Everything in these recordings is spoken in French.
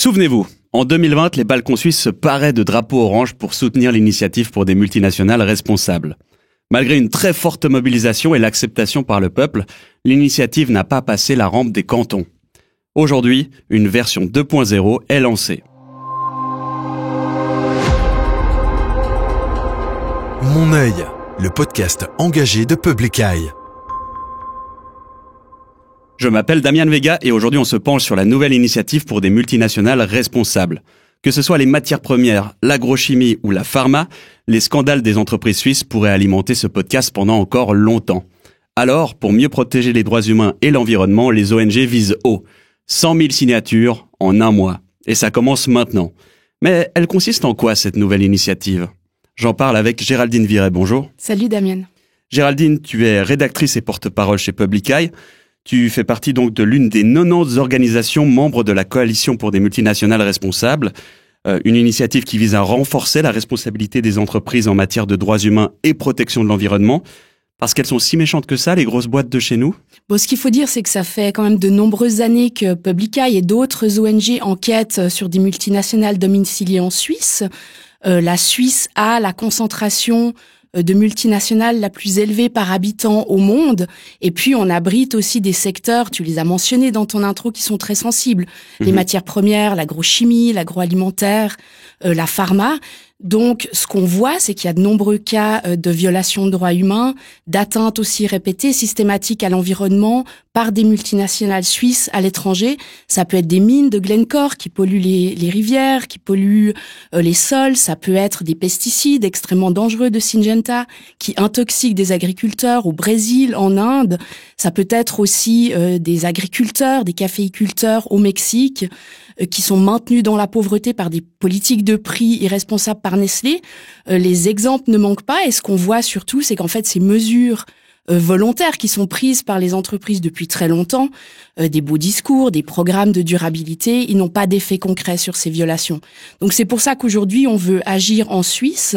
Souvenez-vous, en 2020, les Balkans suisses se paraient de drapeaux orange pour soutenir l'initiative pour des multinationales responsables. Malgré une très forte mobilisation et l'acceptation par le peuple, l'initiative n'a pas passé la rampe des cantons. Aujourd'hui, une version 2.0 est lancée. Mon œil, le podcast engagé de Public Eye. Je m'appelle Damian Vega et aujourd'hui on se penche sur la nouvelle initiative pour des multinationales responsables. Que ce soit les matières premières, l'agrochimie ou la pharma, les scandales des entreprises suisses pourraient alimenter ce podcast pendant encore longtemps. Alors, pour mieux protéger les droits humains et l'environnement, les ONG visent haut. 100 000 signatures en un mois. Et ça commence maintenant. Mais elle consiste en quoi cette nouvelle initiative ? J'en parle avec Géraldine Viret, bonjour. Salut Damian. Géraldine, tu es rédactrice et porte-parole chez Public Eye. Tu fais partie donc de l'une des 90 organisations membres de la Coalition pour des multinationales responsables, une initiative qui vise à renforcer la responsabilité des entreprises en matière de droits humains et protection de l'environnement. Parce qu'elles sont si méchantes que ça, les grosses boîtes de chez nous ? Bon, ce qu'il faut dire, c'est que ça fait quand même de nombreuses années que Public Eye et d'autres ONG enquêtent sur des multinationales domiciliées en Suisse. La Suisse a la concentration de multinationales la plus élevée par habitant au monde. Et puis, on abrite aussi des secteurs, tu les as mentionnés dans ton intro, qui sont très sensibles. Les matières premières, l'agrochimie, l'agroalimentaire, la pharma. Donc, ce qu'on voit, c'est qu'il y a de nombreux cas de violation de droits humains, d'atteintes aussi répétées, systématiques à l'environnement par des multinationales suisses à l'étranger. Ça peut être des mines de Glencore qui polluent les rivières, qui polluent les sols. Ça peut être des pesticides extrêmement dangereux de Syngenta qui intoxiquent des agriculteurs au Brésil, en Inde. Ça peut être aussi des agriculteurs, des caféiculteurs au Mexique qui sont maintenus dans la pauvreté par des politiques de prix irresponsables par Nestlé. Les exemples ne manquent pas et ce qu'on voit surtout, c'est qu'en fait, ces mesures volontaires qui sont prises par les entreprises depuis très longtemps, des beaux discours, des programmes de durabilité, ils n'ont pas d'effet concret sur ces violations. Donc c'est pour ça qu'aujourd'hui, on veut agir en Suisse.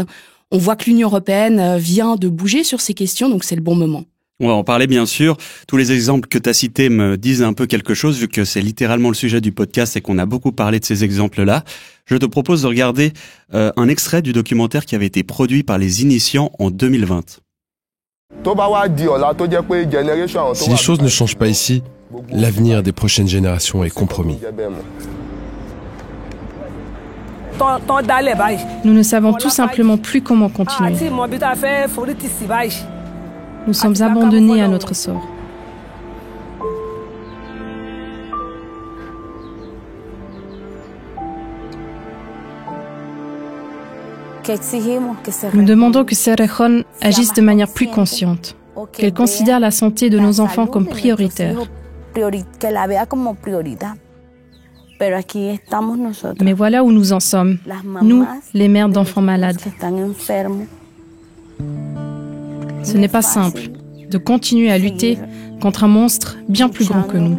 On voit que l'Union européenne vient de bouger sur ces questions, donc c'est le bon moment. On va en parler bien sûr. Tous les exemples que tu as cités me disent un peu quelque chose vu que c'est littéralement le sujet du podcast et qu'on a beaucoup parlé de ces exemples-là. Je te propose de regarder un extrait du documentaire qui avait été produit par les Initiants en 2020. Si les choses ne changent pas ici, l'avenir des prochaines générations est compromis. Nous ne savons tout simplement plus comment continuer. Nous sommes abandonnés à notre sort. Nous demandons que Cerrejón agisse de manière plus consciente, qu'elle considère la santé de nos enfants comme prioritaire. Mais voilà où nous en sommes, nous, les mères d'enfants malades. Ce n'est pas simple de continuer à lutter contre un monstre bien plus grand que nous.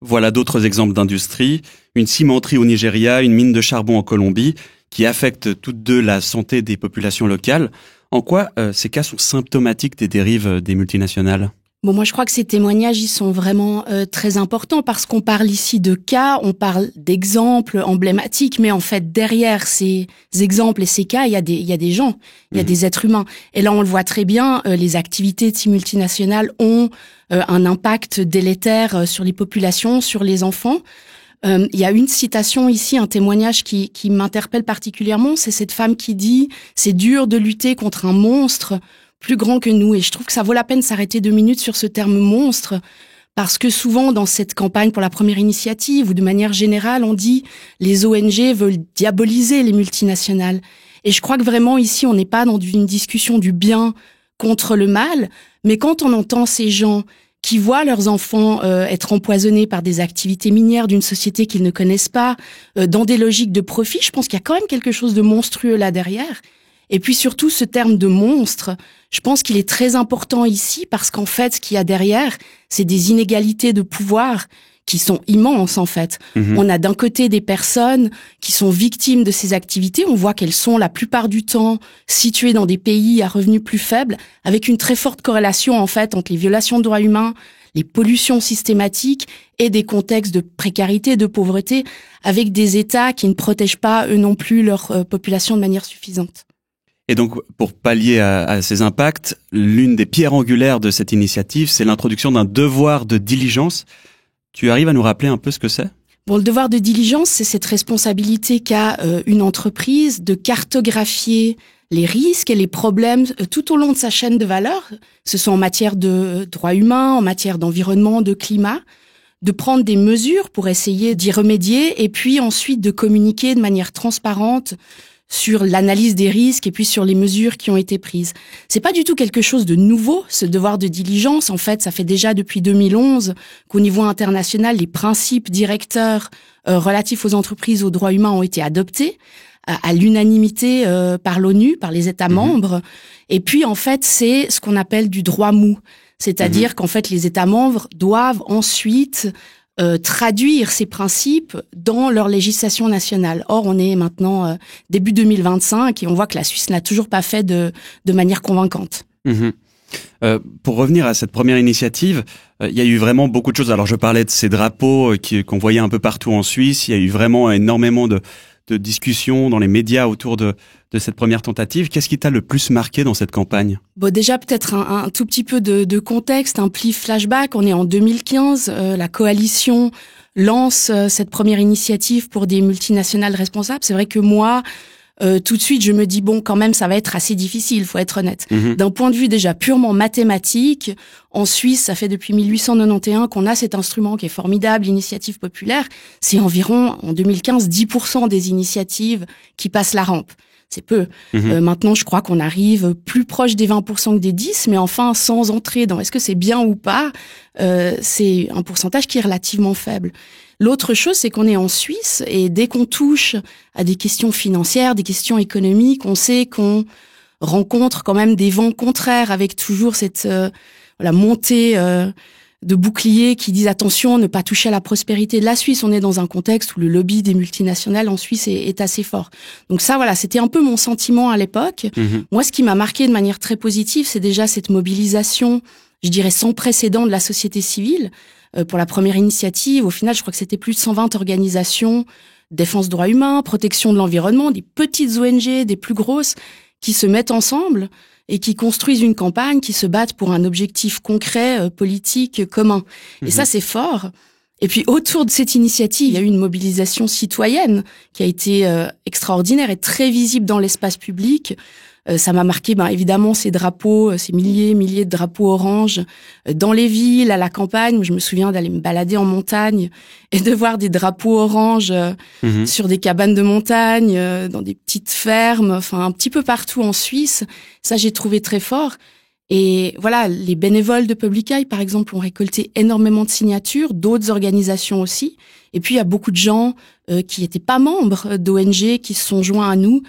Voilà d'autres exemples d'industrie. Une cimenterie au Nigeria, une mine de charbon en Colombie, qui affectent toutes deux la santé des populations locales. En quoi ces cas sont symptomatiques des dérives des multinationales ? Bon, moi, je crois que ces témoignages, ils sont vraiment très importants parce qu'on parle ici de cas, on parle d'exemples emblématiques, mais en fait, derrière ces exemples et ces cas, il y a des gens, il y a des êtres humains. Et là, on le voit très bien, les activités de ces multinationales ont un impact délétère sur les populations, sur les enfants. Il y a une citation ici, un témoignage qui m'interpelle particulièrement, c'est cette femme qui dit « C'est dur de lutter contre un monstre », plus grand que nous. Et je trouve que ça vaut la peine de s'arrêter 2 minutes sur ce terme monstre, parce que souvent dans cette campagne pour la première initiative, ou de manière générale, on dit les ONG veulent diaboliser les multinationales. Et je crois que vraiment ici, on n'est pas dans une discussion du bien contre le mal, mais quand on entend ces gens qui voient leurs enfants être empoisonnés par des activités minières d'une société qu'ils ne connaissent pas, dans des logiques de profit, je pense qu'il y a quand même quelque chose de monstrueux là derrière. Et puis surtout, ce terme de monstre, je pense qu'il est très important ici parce qu'en fait, ce qu'il y a derrière, c'est des inégalités de pouvoir qui sont immenses en fait. On a d'un côté des personnes qui sont victimes de ces activités, on voit qu'elles sont la plupart du temps situées dans des pays à revenus plus faibles, avec une très forte corrélation en fait entre les violations de droits humains, les pollutions systématiques et des contextes de précarité, de pauvreté, avec des États qui ne protègent pas eux non plus leur population de manière suffisante. Et donc, pour pallier à ces impacts, l'une des pierres angulaires de cette initiative, c'est l'introduction d'un devoir de diligence. Tu arrives à nous rappeler un peu ce que c'est ? Bon, le devoir de diligence, c'est cette responsabilité qu'a une entreprise de cartographier les risques et les problèmes tout au long de sa chaîne de valeur, que ce soit en matière de droits humains, en matière d'environnement, de climat, de prendre des mesures pour essayer d'y remédier et puis ensuite de communiquer de manière transparente sur l'analyse des risques et puis sur les mesures qui ont été prises. C'est pas du tout quelque chose de nouveau, ce devoir de diligence. En fait, ça fait déjà depuis 2011 qu'au niveau international, les principes directeurs relatifs aux entreprises, aux droits humains ont été adoptés à l'unanimité par l'ONU, par les États membres. Et puis, en fait, c'est ce qu'on appelle du droit mou. C'est-à-dire qu'en fait, les États membres doivent ensuite traduire ces principes dans leur législation nationale. Or, on est maintenant début 2025 et on voit que la Suisse n'a toujours pas fait de manière convaincante. Pour revenir à cette première initiative, il y a eu vraiment beaucoup de choses. Alors, je parlais de ces drapeaux qu'on voyait un peu partout en Suisse. Il y a eu vraiment énormément de discussions dans les médias autour de cette première tentative. Qu'est-ce qui t'a le plus marqué dans cette campagne ? Bon, déjà peut-être un tout petit peu de contexte, un pli flashback. On est en 2015, la coalition lance cette première initiative pour des multinationales responsables. C'est vrai que moi, tout de suite, je me dis bon, quand même, ça va être assez difficile, faut être honnête. D'un point de vue déjà purement mathématique, en Suisse, ça fait depuis 1891 qu'on a cet instrument qui est formidable, l'initiative populaire. C'est environ, en 2015, 10% des initiatives qui passent la rampe. C'est peu. Maintenant, je crois qu'on arrive plus proche des 20% que des 10%, mais enfin, sans entrer dans est-ce que c'est bien ou pas, c'est un pourcentage qui est relativement faible. L'autre chose, c'est qu'on est en Suisse et dès qu'on touche à des questions financières, des questions économiques, on sait qu'on rencontre quand même des vents contraires avec toujours cette montée de boucliers qui disent attention, ne pas toucher à la prospérité de la Suisse. On est dans un contexte où le lobby des multinationales en Suisse est assez fort. Donc ça, voilà, c'était un peu mon sentiment à l'époque. Moi, ce qui m'a marqué de manière très positive, c'est déjà cette mobilisation, je dirais sans précédent de la société civile. Pour la première initiative, au final, je crois que c'était plus de 120 organisations, défense droits humains, protection de l'environnement, des petites ONG, des plus grosses, qui se mettent ensemble et qui construisent une campagne, qui se battent pour un objectif concret, politique, commun. Et ça, c'est fort. Et puis, autour de cette initiative, il y a eu une mobilisation citoyenne qui a été extraordinaire et très visible dans l'espace public. Ça m'a marqué, évidemment, ces drapeaux, ces milliers de drapeaux orange dans les villes, à la campagne. Je me souviens d'aller me balader en montagne et de voir des drapeaux orange sur des cabanes de montagne, dans des petites fermes, enfin un petit peu partout en Suisse. Ça, j'ai trouvé très fort. Et voilà, les bénévoles de Public Eye, par exemple, ont récolté énormément de signatures, d'autres organisations aussi. Et puis, il y a beaucoup de gens qui n'étaient pas membres d'ONG qui se sont joints à nous.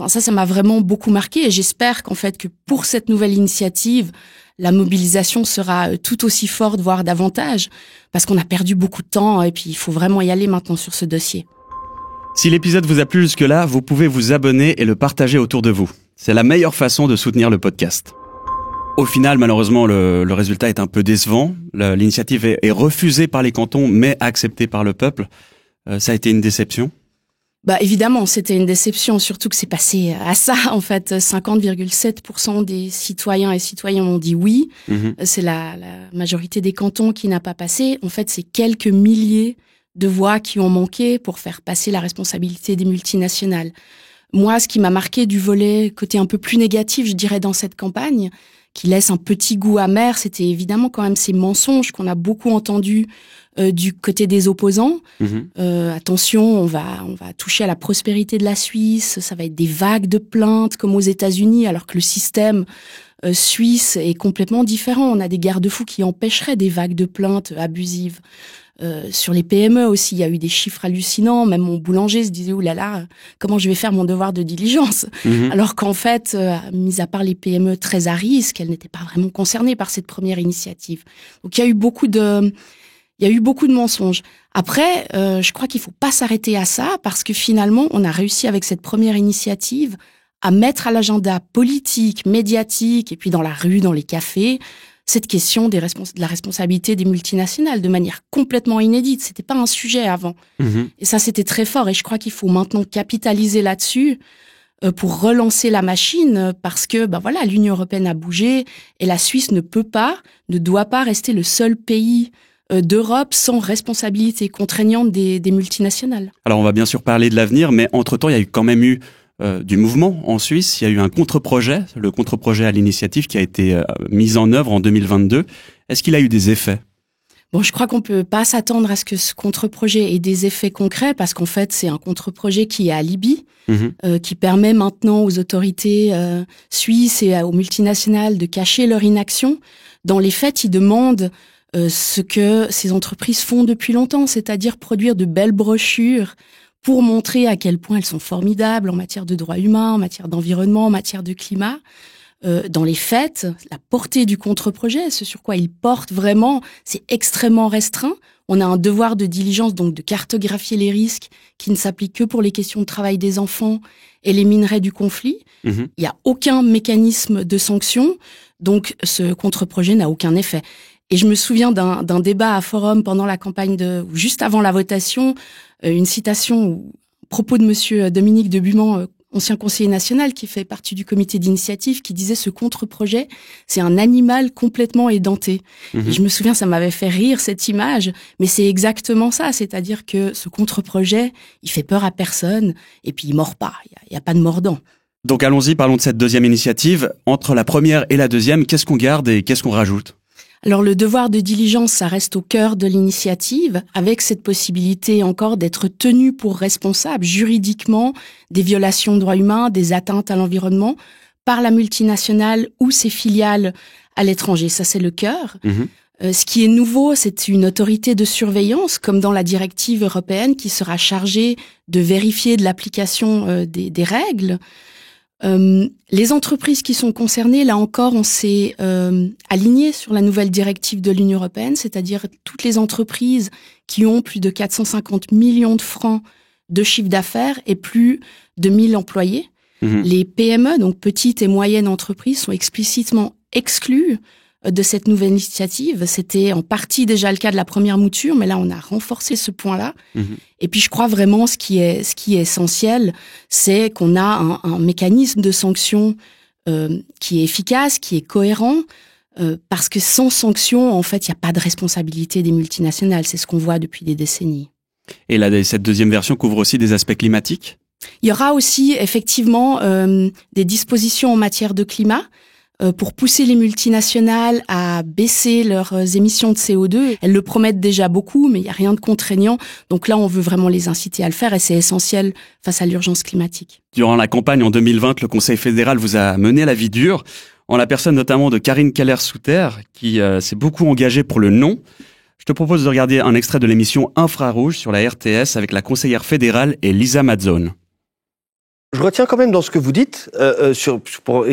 Enfin, ça m'a vraiment beaucoup marqué et j'espère qu'en fait, que pour cette nouvelle initiative, la mobilisation sera tout aussi forte, voire davantage, parce qu'on a perdu beaucoup de temps et puis il faut vraiment y aller maintenant sur ce dossier. Si l'épisode vous a plu jusque-là, vous pouvez vous abonner et le partager autour de vous. C'est la meilleure façon de soutenir le podcast. Au final, malheureusement, le résultat est un peu décevant. L'initiative est refusée par les cantons, mais acceptée par le peuple. Ça a été une déception. Évidemment, c'était une déception, surtout que c'est passé à ça, en fait. 50,7% des citoyens et citoyennes ont dit oui. C'est la majorité des cantons qui n'a pas passé. En fait, c'est quelques milliers de voix qui ont manqué pour faire passer la responsabilité des multinationales. Moi, ce qui m'a marqué du volet côté un peu plus négatif, je dirais, dans cette campagne, qui laisse un petit goût amer, c'était évidemment quand même ces mensonges qu'on a beaucoup entendus du côté des opposants. Attention, on va toucher à la prospérité de la Suisse, ça va être des vagues de plaintes comme aux États-Unis, alors que le système suisse est complètement différent. On a des garde-fous qui empêcheraient des vagues de plaintes abusives. Sur les PME aussi, il y a eu des chiffres hallucinants. Même mon boulanger se disait, oulala, comment je vais faire mon devoir de diligence? Alors qu'en fait, mis à part les PME très à risque, elles n'étaient pas vraiment concernées par cette première initiative. Donc il y a eu beaucoup de mensonges. Après, je crois qu'il faut pas s'arrêter à ça parce que finalement, on a réussi avec cette première initiative à mettre à l'agenda politique, médiatique et puis dans la rue, dans les cafés, cette question de la responsabilité des multinationales de manière complètement inédite. C'était pas un sujet avant. Et ça, c'était très fort. Et je crois qu'il faut maintenant capitaliser là-dessus pour relancer la machine, parce que l'Union européenne a bougé et la Suisse ne doit pas rester le seul pays d'Europe sans responsabilité contraignante des multinationales. Alors on va bien sûr parler de l'avenir, mais entre-temps, il y a quand même eu du mouvement en Suisse. Il y a eu un contre-projet, le contre-projet à l'initiative qui a été mis en œuvre en 2022. Est-ce qu'il a eu des effets ? Bon, je crois qu'on peut pas s'attendre à ce que ce contre-projet ait des effets concrets, parce qu'en fait, c'est un contre-projet qui est alibi, qui permet maintenant aux autorités suisses et aux multinationales de cacher leur inaction. Dans les faits, ils demandent ce que ces entreprises font depuis longtemps, c'est-à-dire produire de belles brochures pour montrer à quel point elles sont formidables en matière de droits humains, en matière d'environnement, en matière de climat. Dans les faits, la portée du contre-projet, ce sur quoi il porte vraiment, c'est extrêmement restreint. On a un devoir de diligence, donc de cartographier les risques, qui ne s'applique que pour les questions de travail des enfants et les minerais du conflit. Il n'y a aucun mécanisme de sanction, donc ce contre-projet n'a aucun effet. Et je me souviens d'un débat à Forum pendant la campagne ou juste avant la votation, une citation à propos de monsieur Dominique de Buman, ancien conseiller national qui fait partie du comité d'initiative, qui disait: ce contre-projet, c'est un animal complètement édenté. Et je me souviens, ça m'avait fait rire cette image, mais c'est exactement ça, c'est-à-dire que ce contre-projet, il fait peur à personne, et puis il mord pas, il y a pas de mordant. Donc allons-y, parlons de cette deuxième initiative. Entre la première et la deuxième, qu'est-ce qu'on garde et qu'est-ce qu'on rajoute ? Alors le devoir de diligence, ça reste au cœur de l'initiative, avec cette possibilité encore d'être tenu pour responsable juridiquement des violations de droits humains, des atteintes à l'environnement, par la multinationale ou ses filiales à l'étranger. Ça, c'est le cœur. Ce qui est nouveau, c'est une autorité de surveillance, comme dans la directive européenne, qui sera chargée de vérifier de l'application des règles. Les entreprises qui sont concernées, là encore, on s'est aligné sur la nouvelle directive de l'Union européenne, c'est-à-dire toutes les entreprises qui ont plus de 450 millions de francs de chiffre d'affaires et plus de 1000 employés. Les PME, donc petites et moyennes entreprises, sont explicitement exclues de cette nouvelle initiative. C'était en partie déjà le cas de la première mouture, mais là, on a renforcé ce point-là. Et puis, je crois vraiment ce qui est essentiel, c'est qu'on a un mécanisme de sanction qui est efficace, qui est cohérent, parce que sans sanction, en fait, il n'y a pas de responsabilité des multinationales. C'est ce qu'on voit depuis des décennies. Et là, cette deuxième version couvre aussi des aspects climatiques ? Il y aura aussi, effectivement, des dispositions en matière de climat, pour pousser les multinationales à baisser leurs émissions de CO2. Elles le promettent déjà beaucoup, mais il n'y a rien de contraignant. Donc là, on veut vraiment les inciter à le faire et c'est essentiel face à l'urgence climatique. Durant la campagne en 2020, le Conseil fédéral vous a mené la vie dure, en la personne notamment de Karine Keller-Souter, qui s'est beaucoup engagée pour le non. Je te propose de regarder un extrait de l'émission Infrarouge sur la RTS avec la conseillère fédérale et Lisa Mazzone. Je retiens quand même dans ce que vous dites, pour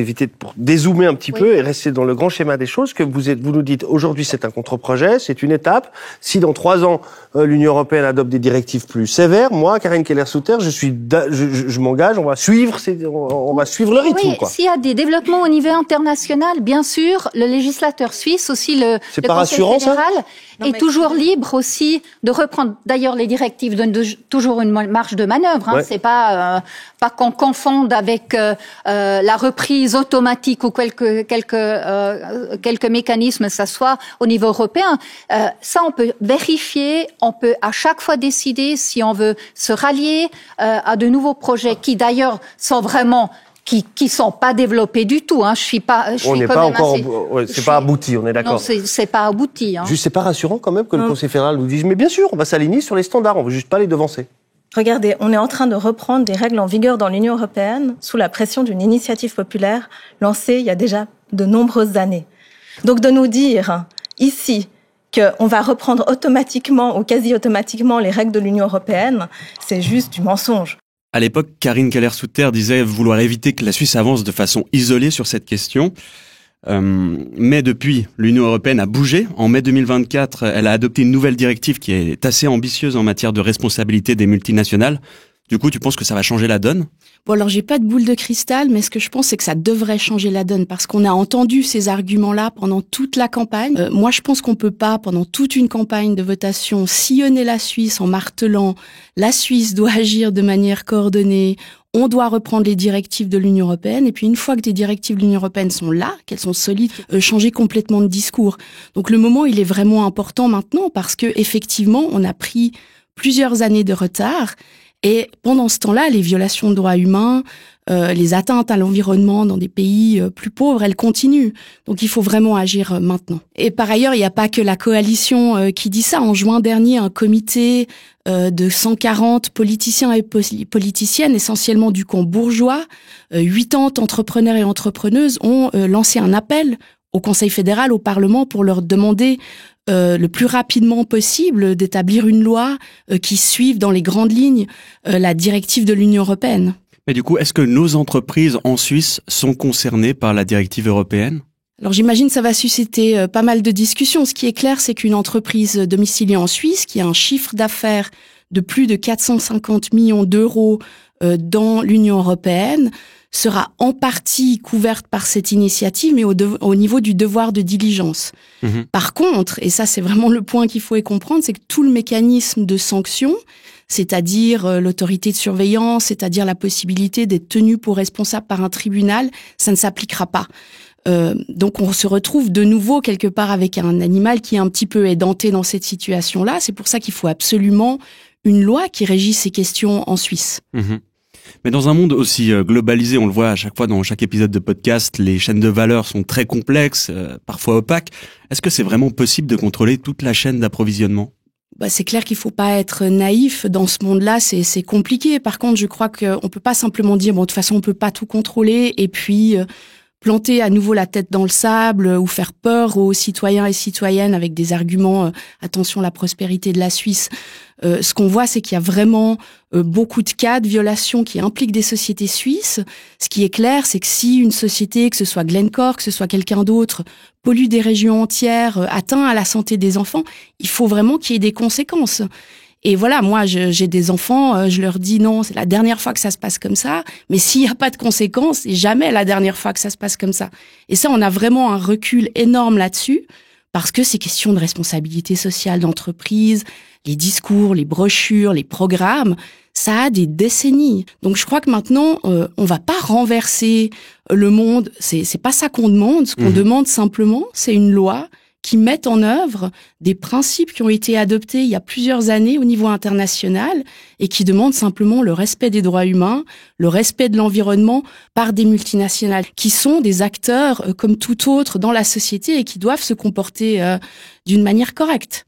dézoomer un petit peu et rester dans le grand schéma des choses, que vous nous dites aujourd'hui c'est un contre-projet, c'est une étape. Si dans 3 ans l'Union européenne adopte des directives plus sévères, moi, Karine Keller-Souter, je m'engage, on va suivre le rythme. Oui, s'il y a des développements au niveau international, bien sûr, le législateur suisse, aussi le Conseil fédéral, est toujours libre aussi de reprendre. D'ailleurs, les directives donnent toujours une marge de manœuvre. C'est pas qu'on confonde avec la reprise automatique ou quelques mécanismes, ça soit au niveau européen. Ça, on peut vérifier, on peut à chaque fois décider si on veut se rallier à de nouveaux projets qui d'ailleurs sont vraiment qui sont pas développés du tout. On n'est pas encore, c'est pas abouti, on est d'accord. Non, c'est pas abouti. Juste, c'est pas rassurant quand même que le Conseil fédéral nous dise, mais bien sûr, on va s'aligner sur les standards, on veut juste pas les devancer. Regardez, on est en train de reprendre des règles en vigueur dans l'Union européenne sous la pression d'une initiative populaire lancée il y a déjà de nombreuses années. Donc de nous dire ici qu'on va reprendre automatiquement ou quasi automatiquement les règles de l'Union européenne, c'est juste du mensonge. À l'époque, Karine Keller-Souter disait vouloir éviter que la Suisse avance de façon isolée sur cette question. Mais depuis, l'Union européenne a bougé. En mai 2024, elle a adopté une nouvelle directive qui est assez ambitieuse en matière de responsabilité des multinationales. Du coup, tu penses que ça va changer la donne? Bon, alors j'ai pas de boule de cristal, mais ce que je pense, c'est que ça devrait changer la donne, parce qu'on a entendu ces arguments-là pendant toute la campagne. Moi, je pense qu'on peut pas, pendant toute une campagne de votation, sillonner la Suisse en martelant « la Suisse doit agir de manière coordonnée », on doit reprendre les directives de l'Union européenne, et puis une fois que les directives de l'Union européenne sont là, qu'elles sont solides, changer complètement de discours. Donc le moment, il est vraiment important maintenant, parce que effectivement, on a pris plusieurs années de retard. Et pendant ce temps-là, les violations de droits humains, les atteintes à l'environnement dans des pays plus pauvres, elles continuent. Donc il faut vraiment agir maintenant. Et par ailleurs, il n'y a pas que la coalition qui dit ça. En juin dernier, un comité de 140 politiciens et politiciennes, essentiellement du camp bourgeois, 80 entrepreneurs et entrepreneuses, ont lancé un appel au Conseil fédéral, au Parlement, pour leur demander le plus rapidement possible d'établir une loi qui suive dans les grandes lignes la directive de l'Union européenne. Mais du coup, est-ce que nos entreprises en Suisse sont concernées par la directive européenne? Alors j'imagine que ça va susciter pas mal de discussions. Ce qui est clair, c'est qu'une entreprise domiciliée en Suisse, qui a un chiffre d'affaires de plus de 450 millions d'euros dans l'Union européenne, sera en partie couverte par cette initiative, mais au niveau du devoir de diligence. Par contre, et ça c'est vraiment le point qu'il faut comprendre, c'est que tout le mécanisme de sanction, c'est-à-dire l'autorité de surveillance, c'est-à-dire la possibilité d'être tenu pour responsable par un tribunal, ça ne s'appliquera pas. Donc on se retrouve de nouveau quelque part avec un animal qui est un petit peu édenté dans cette situation-là. C'est pour ça qu'il faut absolument une loi qui régisse ces questions en Suisse. Mais dans un monde aussi globalisé, on le voit à chaque fois dans chaque épisode de podcast, les chaînes de valeur sont très complexes, parfois opaques. Est-ce que c'est vraiment possible de contrôler toute la chaîne d'approvisionnement? C'est clair qu'il faut pas être naïf dans ce monde-là, c'est compliqué. Par contre, je crois qu'on peut pas simplement dire, bon, de toute façon, on peut pas tout contrôler, et puis planter à nouveau la tête dans le sable ou faire peur aux citoyens et citoyennes avec des arguments attention, la prospérité de la Suisse. Ce qu'on voit, c'est qu'il y a vraiment beaucoup de cas de violations qui impliquent des sociétés suisses. Ce qui est clair, c'est que si une société, que ce soit Glencore, que ce soit quelqu'un d'autre, pollue des régions entières, atteint à la santé des enfants, il faut vraiment qu'il y ait des conséquences. Et voilà, moi, j'ai des enfants, je leur dis non, c'est la dernière fois que ça se passe comme ça. Mais s'il n'y a pas de conséquences, c'est jamais la dernière fois que ça se passe comme ça. Et ça, on a vraiment un recul énorme là-dessus, parce que ces questions de responsabilité sociale d'entreprise, les discours, les brochures, les programmes, ça a des décennies. Donc je crois que maintenant, on va pas renverser le monde. C'est pas ça qu'on demande. Ce qu'on demande simplement, c'est une loi qui mettent en œuvre des principes qui ont été adoptés il y a plusieurs années au niveau international et qui demandent simplement le respect des droits humains, le respect de l'environnement par des multinationales qui sont des acteurs comme tout autre dans la société et qui doivent se comporter d'une manière correcte.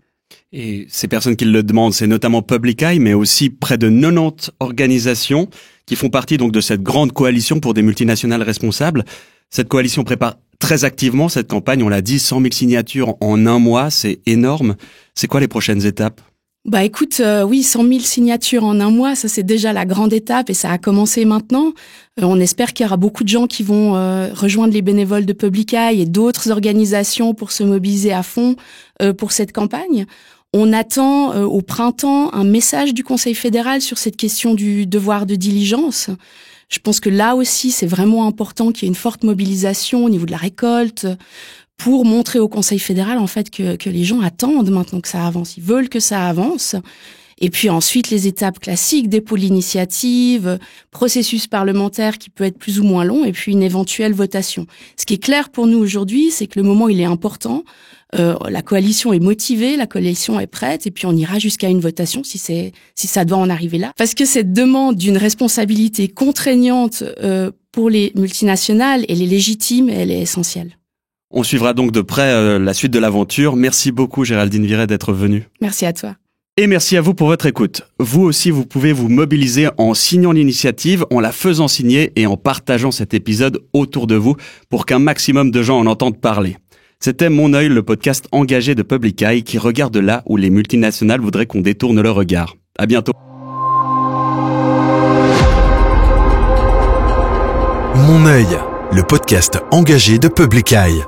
Et ces personnes qui le demandent, c'est notamment Public Eye, mais aussi près de 90 organisations qui font partie donc de cette grande coalition pour des multinationales responsables. Cette coalition prépare très activement cette campagne, on l'a dit, 100 000 signatures en un mois, c'est énorme. C'est quoi les prochaines étapes? Écoute, oui, 100 000 signatures en un mois, ça c'est déjà la grande étape et ça a commencé maintenant. On espère qu'il y aura beaucoup de gens qui vont rejoindre les bénévoles de Public Eye et d'autres organisations pour se mobiliser à fond pour cette campagne. On attend au printemps un message du Conseil fédéral sur cette question du devoir de diligence. Je pense que là aussi, c'est vraiment important qu'il y ait une forte mobilisation au niveau de la récolte pour montrer au Conseil fédéral en fait que les gens attendent maintenant que ça avance. Ils veulent que ça avance. Et puis ensuite, les étapes classiques, dépôt de l'initiative, processus parlementaire qui peut être plus ou moins long, et puis une éventuelle votation. Ce qui est clair pour nous aujourd'hui, c'est que le moment, il est important. La coalition est motivée, la coalition est prête, et puis on ira jusqu'à une votation si ça doit en arriver là. Parce que cette demande d'une responsabilité contraignante pour les multinationales, elle est légitime et elle est essentielle. On suivra donc de près la suite de l'aventure. Merci beaucoup Géraldine Viret d'être venue. Merci à toi. Et merci à vous pour votre écoute. Vous aussi, vous pouvez vous mobiliser en signant l'initiative, en la faisant signer et en partageant cet épisode autour de vous pour qu'un maximum de gens en entendent parler. C'était Mon œil, le podcast engagé de Public Eye qui regarde là où les multinationales voudraient qu'on détourne leur regard. À bientôt. Mon œil, le podcast engagé de Public Eye.